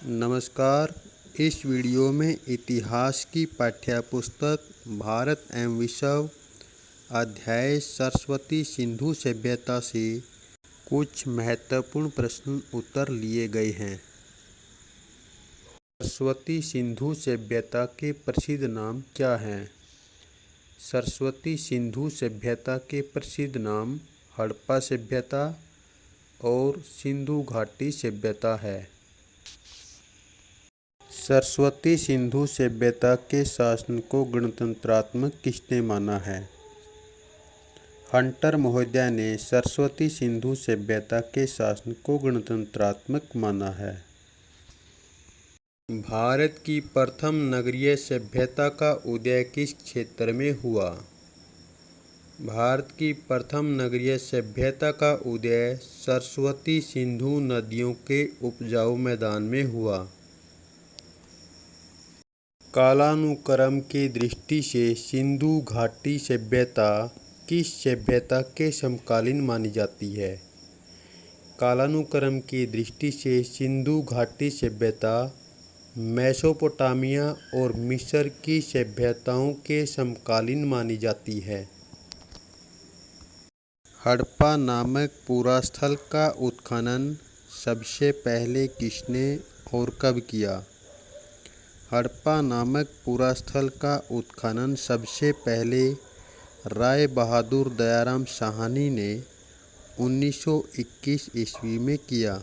नमस्कार। इस वीडियो में इतिहास की पाठ्यपुस्तक भारत एवं विश्व अध्याय सरस्वती सिंधु सभ्यता से कुछ महत्वपूर्ण प्रश्न उत्तर लिए गए हैं। सरस्वती सिंधु सभ्यता के प्रसिद्ध नाम क्या हैं? सरस्वती सिंधु सभ्यता के प्रसिद्ध नाम हड़प्पा सभ्यता और सिंधु घाटी सभ्यता है। सरस्वती सिंधु सभ्यता के शासन को गणतंत्रात्मक किसने माना है? हंटर महोदय ने सरस्वती सिंधु सभ्यता के शासन को गणतंत्रात्मक माना है। भारत की प्रथम नगरीय सभ्यता का उदय किस क्षेत्र में हुआ? भारत की प्रथम नगरीय सभ्यता का उदय सरस्वती सिंधु नदियों के उपजाऊ मैदान में हुआ। कालानुक्रम की दृष्टि से सिंधु घाटी सभ्यता किस सभ्यता के समकालीन मानी जाती है? कालानुक्रम की दृष्टि से सिंधु घाटी सभ्यता मेसोपोटामिया और मिस्र की सभ्यताओं के समकालीन मानी जाती है। हड़प्पा नामक पुरास्थल का उत्खनन सबसे पहले किसने और कब किया? हड़प्पा नामक पुरास्थल का उत्खनन सबसे पहले राय बहादुर दयाराम साहनी ने 1921 ईस्वी में किया।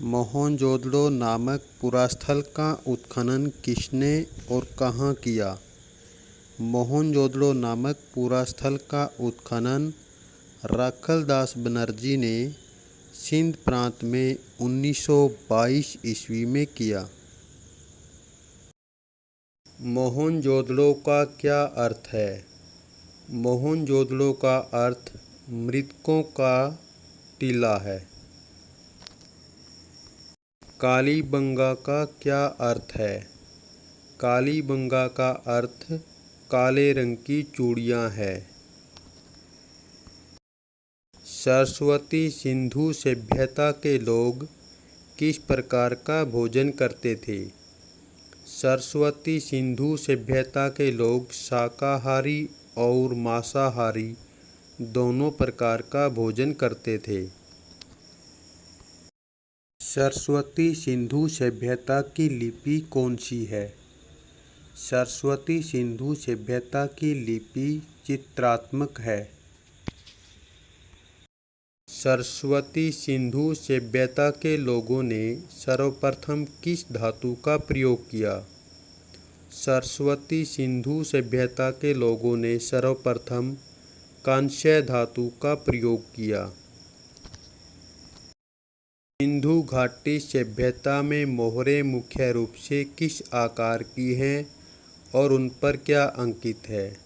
मोहनजोदड़ो नामक पुरास्थल का उत्खनन किसने और कहाँ किया? मोहनजोदड़ो नामक पुरास्थल का उत्खनन राखलदास बनर्जी ने सिंध प्रांत में 1922 ईस्वी में किया। मोहनजोदड़ो का क्या अर्थ है? मोहनजोदड़ो का अर्थ मृतकों का टीला है। कालीबंगा का क्या अर्थ है? कालीबंगा का अर्थ काले रंग की चूड़ियाँ है। सरस्वती सिंधु सभ्यता के लोग किस प्रकार का भोजन करते थे? सरस्वती सिंधु सभ्यता के लोग शाकाहारी और मांसाहारी दोनों प्रकार का भोजन करते थे। सरस्वती सिंधु सभ्यता की लिपि कौन सी है? सरस्वती सिंधु सभ्यता की लिपि चित्रात्मक है। सरस्वती सिंधु सभ्यता के लोगों ने सर्वप्रथम किस धातु का प्रयोग किया? सरस्वती सिंधु सभ्यता के लोगों ने सर्वप्रथम कांस्य धातु का प्रयोग किया। सिंधु घाटी सभ्यता में मोहरें मुख्य रूप से किस आकार की हैं और उन पर क्या अंकित है?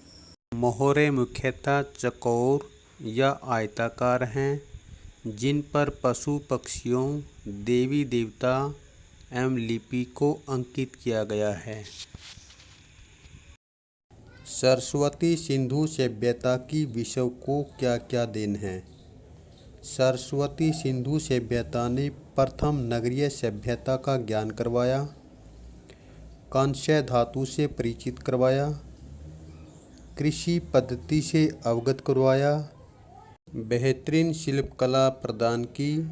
मोहरें मुख्यतः चौकोर या आयताकार हैं, जिन पर पशु पक्षियों, देवी देवता एवं लिपि को अंकित किया गया है। सरस्वती सिंधु सभ्यता की विश्व को क्या क्या देन है? सरस्वती सिंधु सभ्यता ने प्रथम नगरीय सभ्यता का ज्ञान करवाया, कांस्य धातु से परिचित करवाया, कृषि पद्धति से अवगत करवाया, बेहतरीन शिल्पकला प्रदान की,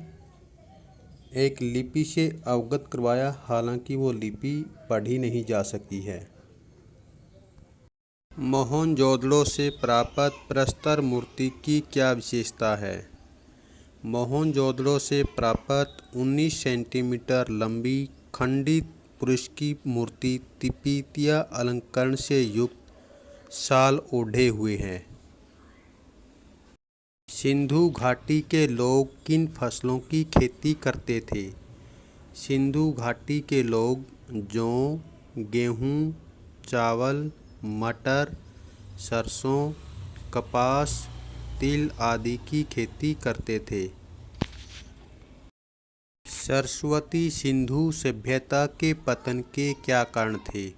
एक लिपि से अवगत करवाया, हालांकि वो लिपि पढ़ी नहीं जा सकी है। मोहनजोदड़ो से प्राप्त प्रस्तर मूर्ति की क्या विशेषता है? मोहनजोदड़ो से प्राप्त 19 सेंटीमीटर लंबी खंडित पुरुष की मूर्ति त्रिपीतीय अलंकरण से युक्त शाल ओढ़े हुए है। सिंधु घाटी के लोग किन फसलों की खेती करते थे? सिंधु घाटी के लोग जौ, गेहूँ, चावल, मटर, सरसों, कपास, तिल आदि की खेती करते थे। सरस्वती सिंधु सभ्यता के पतन के क्या कारण थे?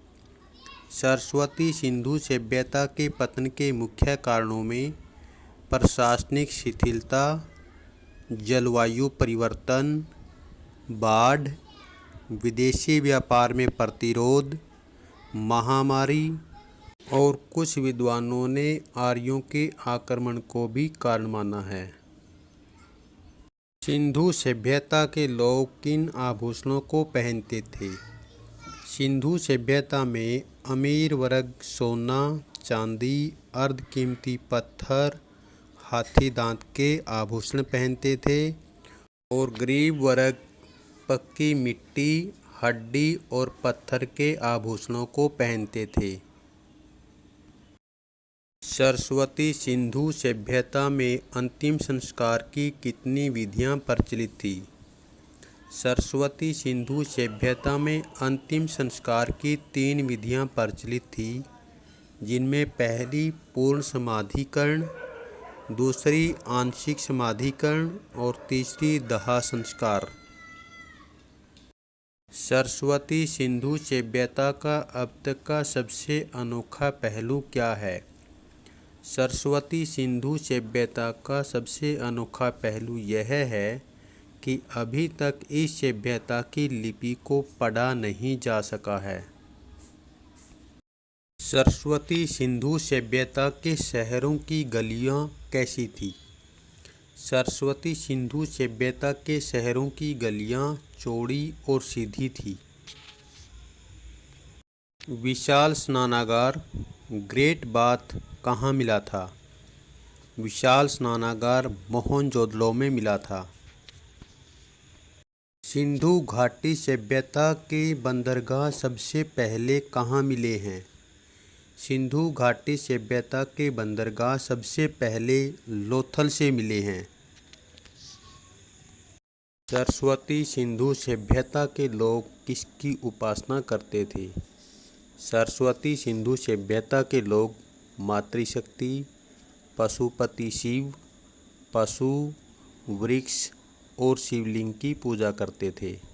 सरस्वती सिंधु सभ्यता के पतन के मुख्य कारणों में प्रशासनिक शिथिलता, जलवायु परिवर्तन, बाढ़, विदेशी व्यापार में प्रतिरोध, महामारी और कुछ विद्वानों ने आर्यों के आक्रमण को भी कारण माना है। सिंधु सभ्यता के लोग किन आभूषणों को पहनते थे? सिंधु सभ्यता में अमीर वर्ग सोना, चांदी, अर्धकीमती पत्थर, हाथी दांत के आभूषण पहनते थे और गरीब वर्ग पक्की मिट्टी, हड्डी और पत्थर के आभूषणों को पहनते थे। सरस्वती सिंधु सभ्यता में अंतिम संस्कार की कितनी विधियां प्रचलित थी? सरस्वती सिंधु सभ्यता में अंतिम संस्कार की 3 विधियां प्रचलित थी, जिनमें पहली पूर्ण समाधिकरण, दूसरी आंशिक समाधिकरण और तीसरी दाह संस्कार। सरस्वती सिंधु सभ्यता का अब तक का सबसे अनोखा पहलू क्या है? सरस्वती सिंधु सभ्यता का सबसे अनोखा पहलू यह है कि अभी तक इस सभ्यता की लिपि को पढ़ा नहीं जा सका है। सरस्वती सिंधु सभ्यता के शहरों की गलियां कैसी थी? सरस्वती सिंधु सभ्यता के शहरों की गलियां चौड़ी और सीधी थी। विशाल स्नानागार ग्रेट बाथ कहाँ मिला था? विशाल स्नानागार मोहनजोदड़ो में मिला था। सिंधु घाटी सभ्यता के बंदरगाह सबसे पहले कहाँ मिले हैं? सिंधु घाटी सभ्यता के बंदरगाह सबसे पहले लोथल से मिले हैं। सरस्वती सिंधु सभ्यता के लोग किसकी उपासना करते थे? सरस्वती सिंधु सभ्यता के लोग मातृशक्ति, पशुपति शिव, पशु, वृक्ष और शिवलिंग की पूजा करते थे।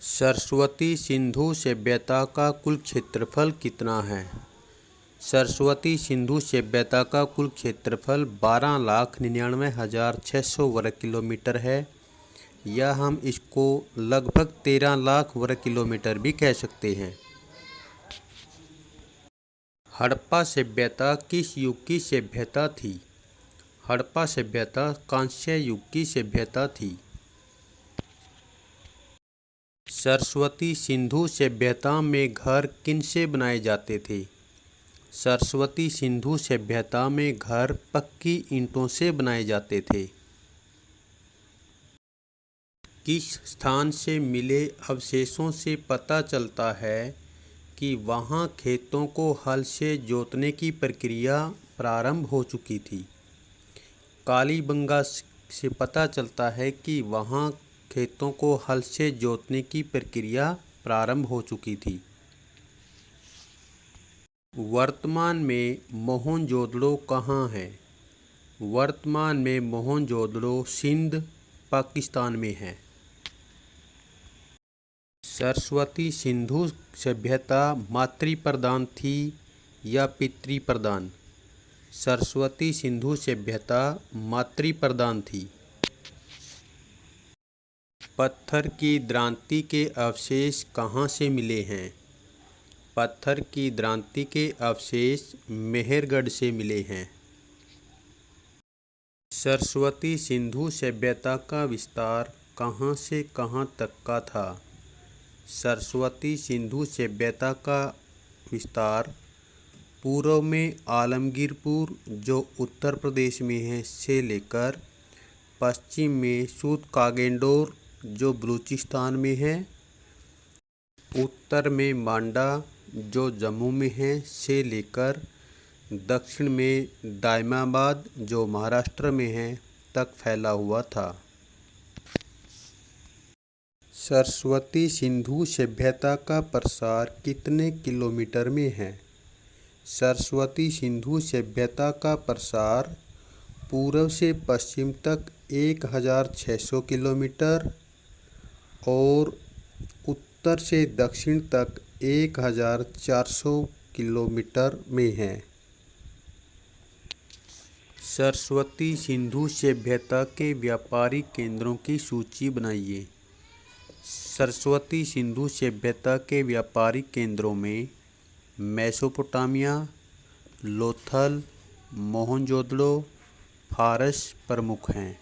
सरस्वती सिंधु सभ्यता का कुल क्षेत्रफल कितना है? सरस्वती सिंधु सभ्यता का कुल क्षेत्रफल 12,99,600 वर्ग किलोमीटर है, या हम इसको लगभग 13 लाख वर्ग किलोमीटर भी कह सकते हैं। हड़प्पा सभ्यता किस युग की सभ्यता थी? हड़प्पा सभ्यता कांस्य युग की सभ्यता थी। सरस्वती सिंधु सभ्यता में घर किनसे बनाए जाते थे? सरस्वती सिंधु सभ्यता में घर पक्की ईंटों से बनाए जाते थे। किस स्थान से मिले अवशेषों से पता चलता है कि वहां खेतों को हल से जोतने की प्रक्रिया प्रारंभ हो चुकी थी? कालीबंगा से पता चलता है कि वहां खेतों को हल से जोतने की प्रक्रिया प्रारंभ हो चुकी थी। वर्तमान में मोहनजोदड़ो कहाँ है? वर्तमान में मोहनजोदड़ो सिंध, पाकिस्तान में है। सरस्वती सिंधु सभ्यता मातृप्रधान थी या पितृप्रधान? सरस्वती सिंधु सभ्यता मातृप्रधान थी। पत्थर की द्रांति के अवशेष कहाँ से मिले हैं? पत्थर की द्रांति के अवशेष मेहरगढ़ से मिले हैं। सरस्वती सिंधु सभ्यता का विस्तार कहाँ से कहाँ तक का था? सरस्वती सिंधु सभ्यता का विस्तार पूर्व में आलमगीरपुर, जो उत्तर प्रदेश में है, से लेकर पश्चिम में सूत-कागेंडोर, जो बलूचिस्तान में है, उत्तर में मांडा, जो जम्मू में है, से लेकर दक्षिण में दायमाबाद, जो महाराष्ट्र में है, तक फैला हुआ था। सरस्वती सिंधु सभ्यता का प्रसार कितने किलोमीटर में है? सरस्वती सिंधु सभ्यता का प्रसार पूर्व से पश्चिम तक 1600 किलोमीटर और उत्तर से दक्षिण तक 1400 किलोमीटर में है। सरस्वती सिंधु सभ्यता के व्यापारिक केंद्रों की सूची बनाइए। सरस्वती सिंधु सभ्यता के व्यापारिक केंद्रों में मेसोपोटामिया, लोथल, मोहनजोदड़ो, फारस प्रमुख हैं।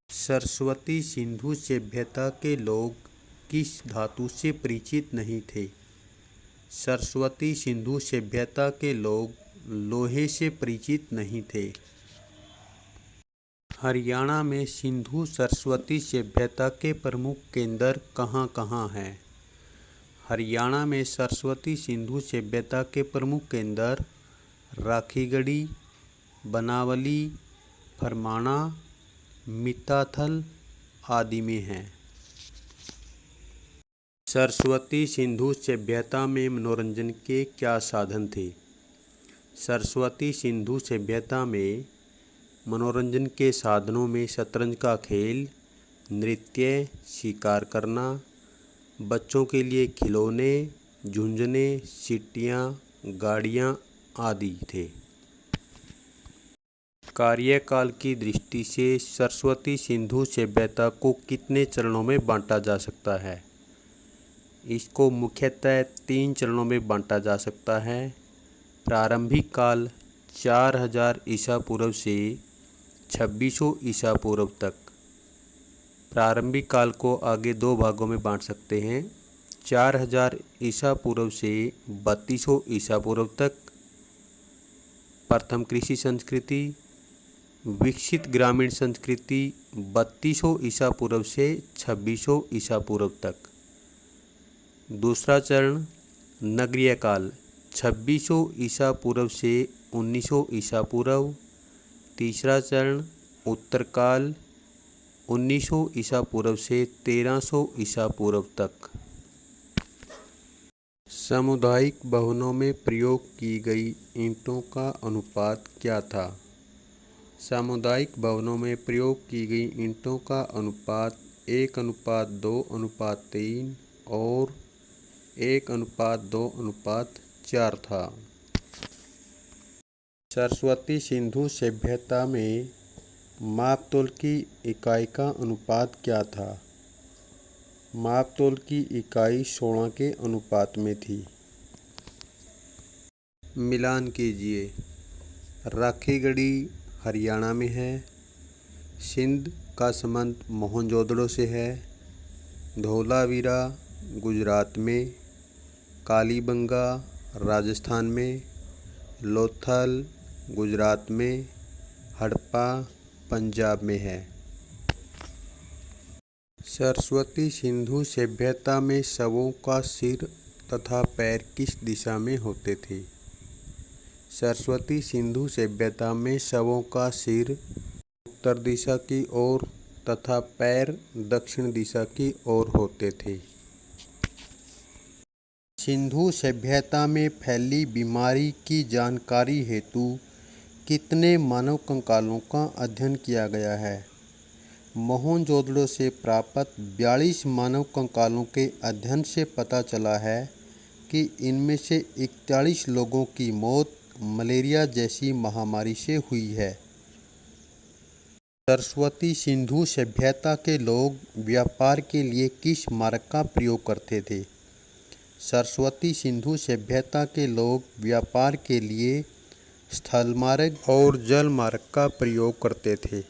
सरस्वती सिंधु सभ्यता के लोग किस धातु से परिचित नहीं थे? सरस्वती सिंधु सभ्यता के लोग लोहे से परिचित नहीं थे। हरियाणा में सिंधु सरस्वती सभ्यता के प्रमुख केंद्र कहाँ कहाँ हैं? हरियाणा में सरस्वती सिंधु सभ्यता के प्रमुख केंद्र राखीगढ़ी, बनावली, फरमाना, मिताथल आदि में हैं। सरस्वती सिंधु सभ्यता में मनोरंजन के क्या साधन थे? सरस्वती सिंधु सभ्यता में मनोरंजन के साधनों में शतरंज का खेल, नृत्य, शिकार करना, बच्चों के लिए खिलौने, झुंझुने, सीटियाँ, गाड़ियाँ आदि थे। कार्यकाल की दृष्टि से सरस्वती सिंधु सभ्यता को कितने चरणों में बांटा जा सकता है? इसको मुख्यतः 3 चरणों में बांटा जा सकता है। प्रारंभिक काल 4000 ईसा पूर्व से 2600 ईसा पूर्व तक। प्रारंभिक काल को आगे 2 भागों में बांट सकते हैं। 4000 ईसा पूर्व से 3200 ईसा पूर्व तक प्रथम कृषि संस्कृति। विकसित ग्रामीण संस्कृति 3200 ईसा पूर्व से 2600 ईसा पूर्व तक। दूसरा चरण नगरीय काल 2600 ईसा पूर्व से 1900 ईसा पूर्व। तीसरा चरण उत्तरकाल 1900 ईसा पूर्व से 1300 ईसा पूर्व तक। सामुदायिक भवनों में प्रयोग की गई ईंटों का अनुपात क्या था? सामुदायिक भवनों में प्रयोग की गई ईंटों का अनुपात 1:2:3 और 1:2:4 था। सरस्वती सिंधु सभ्यता में मापतोल की इकाई का अनुपात क्या था? मापतोल की इकाई 16 के अनुपात में थी। मिलान कीजिए। राखीगढ़ी हरियाणा में है। सिंध का संबंध मोहनजोदड़ो से है। धोलावीरा गुजरात में। कालीबंगा राजस्थान में। लोथल गुजरात में। हड़प्पा पंजाब में है। सरस्वती सिंधु सभ्यता में शवों का सिर तथा पैर किस दिशा में होते थे? सरस्वती सिंधु सभ्यता में शवों का सिर उत्तर दिशा की ओर तथा पैर दक्षिण दिशा की ओर होते थे। सिंधु सभ्यता में फैली बीमारी की जानकारी हेतु कितने मानव कंकालों का अध्ययन किया गया है? मोहनजोदड़ो से प्राप्त 42 मानव कंकालों के अध्ययन से पता चला है कि इनमें से 41 लोगों की मौत मलेरिया जैसी महामारी से हुई है। सरस्वती सिंधु सभ्यता के लोग व्यापार के लिए किस मार्ग का प्रयोग करते थे? सरस्वती सिंधु सभ्यता के लोग व्यापार के लिए स्थल मार्ग और जल मार्ग का प्रयोग करते थे।